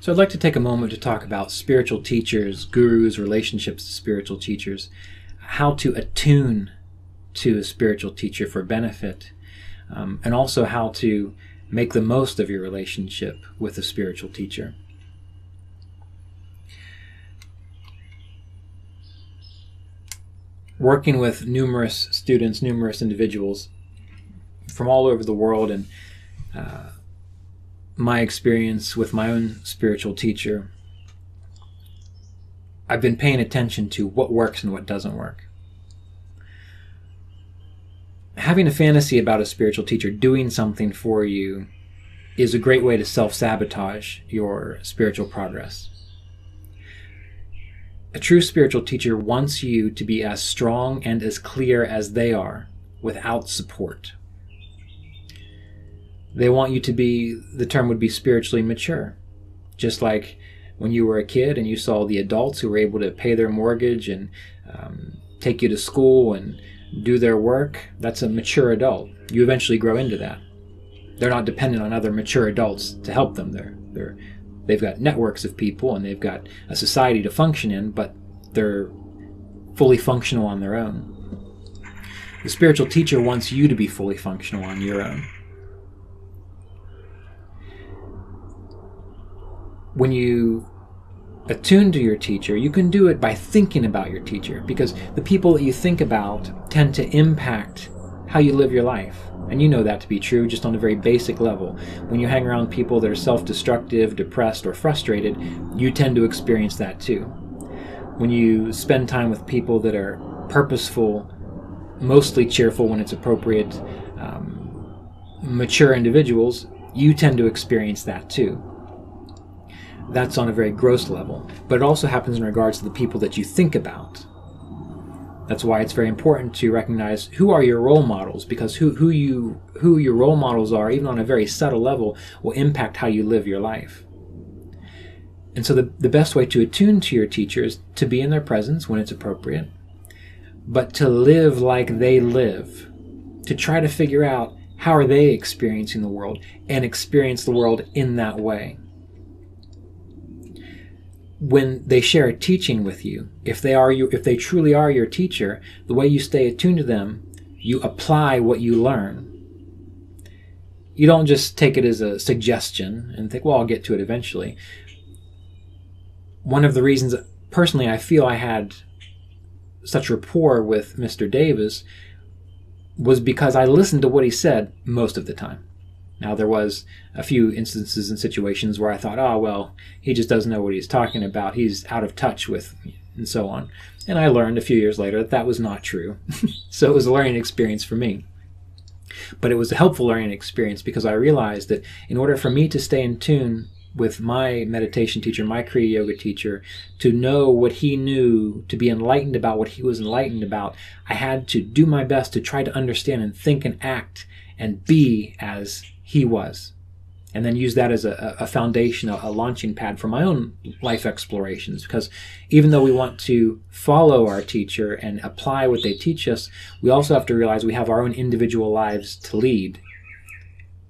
So I'd like to take a moment to talk about spiritual teachers, gurus, relationships to spiritual teachers, how to attune to a spiritual teacher for benefit, and also how to make the most of your relationship with a spiritual teacher. Working with numerous students, numerous individuals from all over the world, and my experience with my own spiritual teacher, I've been paying attention to what works and what doesn't work. Having a fantasy about a spiritual teacher doing something for you is a great way to self-sabotage your spiritual progress. A true spiritual teacher wants you to be as strong and as clear as they are without support. They want you to be, the term would be, spiritually mature. Just like when you were a kid and you saw the adults who were able to pay their mortgage and take you to school and do their work, that's a mature adult. You eventually grow into that. They're not dependent on other mature adults to help them. They've got networks of people and they've got a society to function in, but they're fully functional on their own. The spiritual teacher wants you to be fully functional on your own. When you attune to your teacher, you can do it by thinking about your teacher, because the people that you think about tend to impact how you live your life. And you know that to be true just on a very basic level. When you hang around people that are self-destructive, depressed, or frustrated, you tend to experience that too. When you spend time with people that are purposeful, mostly cheerful when it's appropriate, mature individuals, you tend to experience that too. That's on a very gross level, but it also happens in regards to the people that you think about. That's why it's very important to recognize who are your role models, because who your role models are, even on a very subtle level, will impact how you live your life. And so the best way to attune to your teacher is to be in their presence when it's appropriate, but to live like they live, to try to figure out how are they experiencing the world and experience the world in that way. When they share a teaching with you, if they truly are your teacher, the way you stay attuned to them, you apply what you learn. You don't just take it as a suggestion and think, well, I'll get to it eventually. One of the reasons, personally, I feel I had such rapport with Mr. Davis was because I listened to what he said most of the time. Now, there was a few instances and situations where I thought, oh, well, he just doesn't know what he's talking about. He's out of touch with, and so on. And I learned a few years later that that was not true. So it was a learning experience for me. But it was a helpful learning experience because I realized that in order for me to stay in tune with my meditation teacher, my Kriya Yoga teacher, to know what he knew, to be enlightened about what he was enlightened about, I had to do my best to try to understand and think and act and be as he was, and then use that as a foundation, a launching pad for my own life explorations. Because even though we want to follow our teacher and apply what they teach us, we also have to realize we have our own individual lives to lead,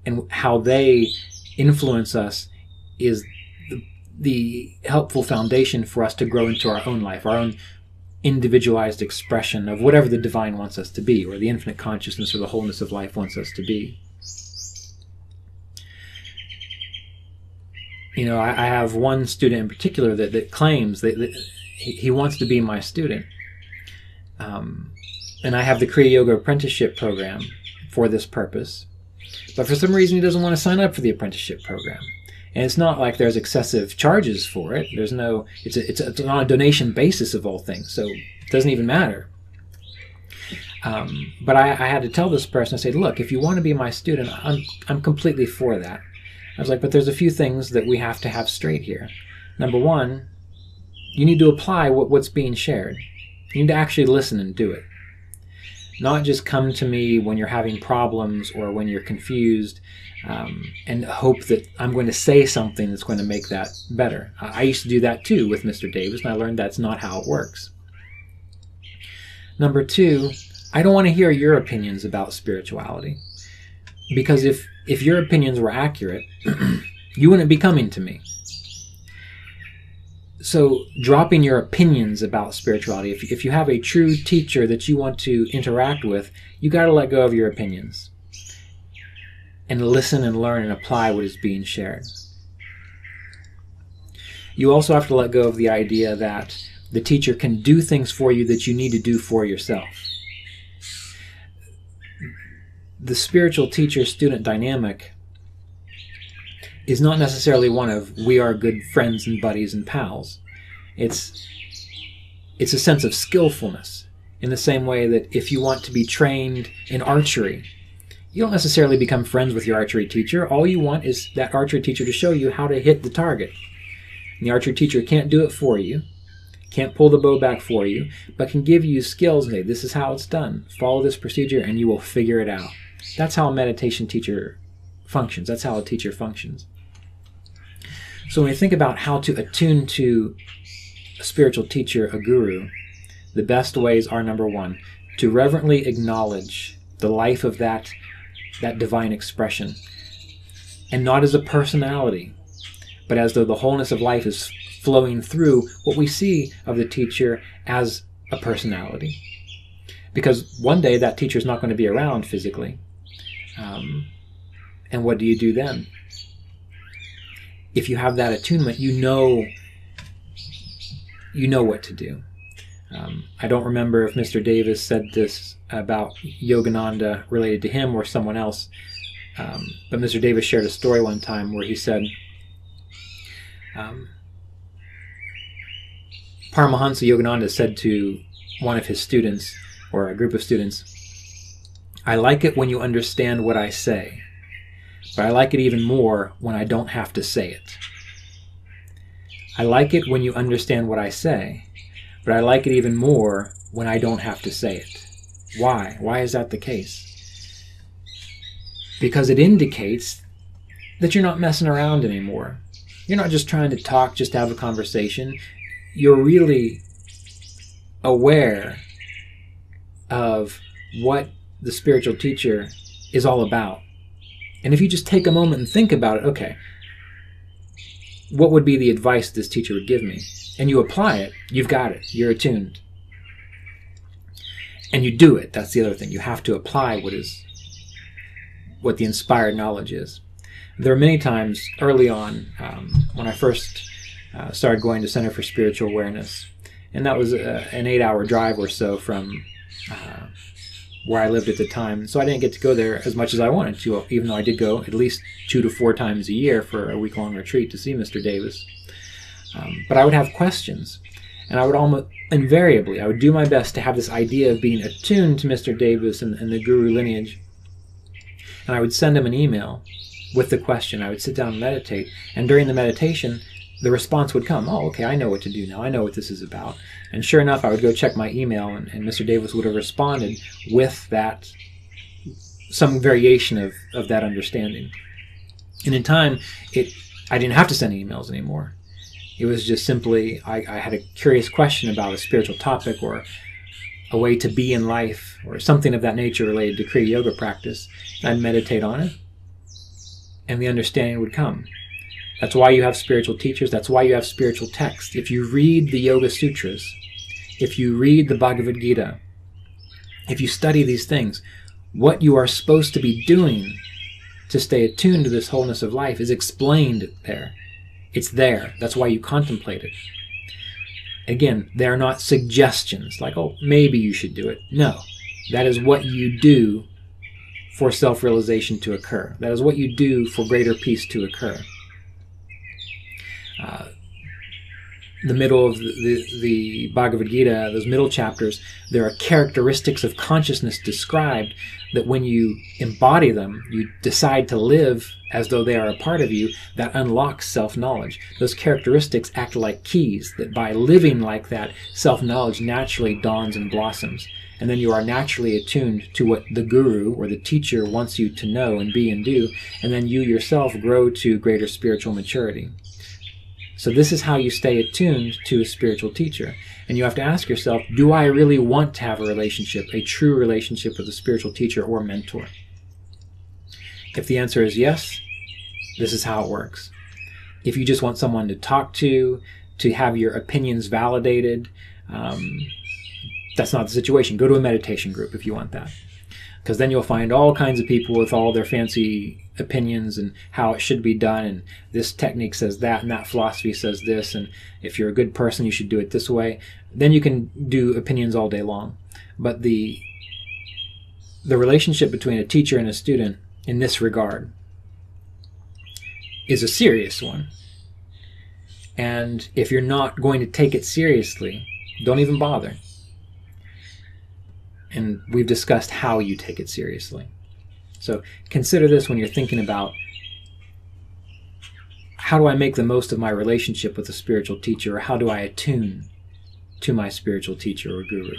and how they influence us is the helpful foundation for us to grow into our own life, our own individualized expression of whatever the divine wants us to be, or the infinite consciousness or the wholeness of life wants us to be. You know, I have one student in particular that claims that he wants to be my student. And I have the Kriya Yoga apprenticeship program for this purpose. But for some reason, he doesn't want to sign up for the apprenticeship program. And it's not like there's excessive charges for it. There's no, it's on a donation basis of all things, so it doesn't even matter. But I had to tell this person, I said, look, if you want to be my student, I'm completely for that. I was like, but there's a few things that we have to have straight here. Number one, you need to apply what's being shared. You need to actually listen and do it. Not just come to me when you're having problems or when you're confused and hope that I'm going to say something that's going to make that better. I used to do that too with Mr. Davis, and I learned that's not how it works. Number two, I don't want to hear your opinions about spirituality. Because if your opinions were accurate, you wouldn't be coming to me. So dropping your opinions about spirituality, if you have a true teacher that you want to interact with, you got to let go of your opinions and listen and learn and apply what is being shared. You also have to let go of the idea that the teacher can do things for you that you need to do for yourself. The spiritual teacher-student dynamic is not necessarily one of we are good friends and buddies and pals. It's a sense of skillfulness, in the same way that if you want to be trained in archery, you don't necessarily become friends with your archery teacher. All you want is that archery teacher to show you how to hit the target. And the archery teacher can't do it for you, can't pull the bow back for you, but can give you skills and say, this is how it's done. Follow this procedure and you will figure it out. That's how a meditation teacher functions. That's how a teacher functions. So when we think about how to attune to a spiritual teacher, a guru, the best ways are, number one, to reverently acknowledge the life of that divine expression, and not as a personality, but as though the wholeness of life is flowing through what we see of the teacher as a personality. Because one day that teacher is not going to be around physically. And what do you do then? If you have that attunement, you know what to do. I don't remember if Mr. Davis said this about Yogananda related to him or someone else, but Mr. Davis shared a story one time where he said, Paramahansa Yogananda said to one of his students, or a group of students, I like it when you understand what I say, but I like it even more when I don't have to say it. I like it when you understand what I say, but I like it even more when I don't have to say it. Why? Why is that the case? Because it indicates that you're not messing around anymore. You're not just trying to talk, just to have a conversation. You're really aware of what the spiritual teacher is all about. And if you just take a moment and think about it, okay, what would be the advice this teacher would give me? And you apply it, you've got it, you're attuned. And you do it, that's the other thing. You have to apply what the inspired knowledge is. There are many times early on, when I first started going to Center for Spiritual Awareness, and that was an 8-hour drive or so from where I lived at the time, so I didn't get to go there as much as I wanted to, even though I did go at least 2 to 4 times a year for a week-long retreat to see Mr. Davis. But I would have questions, and I would almost invariably, I would do my best to have this idea of being attuned to Mr. Davis and the Guru lineage, and I would send him an email with the question. I would sit down and meditate, and during the meditation, the response would come, oh, okay, I know what to do now. I know what this is about. And sure enough, I would go check my email, and Mr. Davis would have responded with that, some variation of that understanding. And in time, I didn't have to send emails anymore. It was just simply, I had a curious question about a spiritual topic or a way to be in life or something of that nature related to Kriya Yoga practice. And I'd meditate on it, and the understanding would come. That's why you have spiritual teachers. That's why you have spiritual texts. If you read the Yoga Sutras, if you read the Bhagavad Gita, if you study these things, what you are supposed to be doing to stay attuned to this wholeness of life is explained there. It's there. That's why you contemplate it. Again, they are not suggestions like, oh, maybe you should do it. No, that is what you do for self-realization to occur. That is what you do for greater peace to occur. The middle of the Bhagavad Gita, those middle chapters, there are characteristics of consciousness described that when you embody them, you decide to live as though they are a part of you, that unlocks self-knowledge. Those characteristics act like keys, that by living like that, self-knowledge naturally dawns and blossoms. And then you are naturally attuned to what the guru or the teacher wants you to know and be and do, and then you yourself grow to greater spiritual maturity. So this is how you stay attuned to a spiritual teacher. And you have to ask yourself, do I really want to have a relationship, a true relationship with a spiritual teacher or mentor? If the answer is yes, this is how it works. If you just want someone to talk to to have your opinions validated. That's not the situation. Go to a meditation group if you want that, because then you'll find all kinds of people with all their fancy opinions and how it should be done, and this technique says that, and that philosophy says this, and if you're a good person you should do it this way. Then you can do opinions all day long. But the relationship between a teacher and a student in this regard is a serious one. And if you're not going to take it seriously, don't even bother. And we've discussed how you take it seriously. So consider this when you're thinking about, how do I make the most of my relationship with a spiritual teacher, or how do I attune to my spiritual teacher or guru?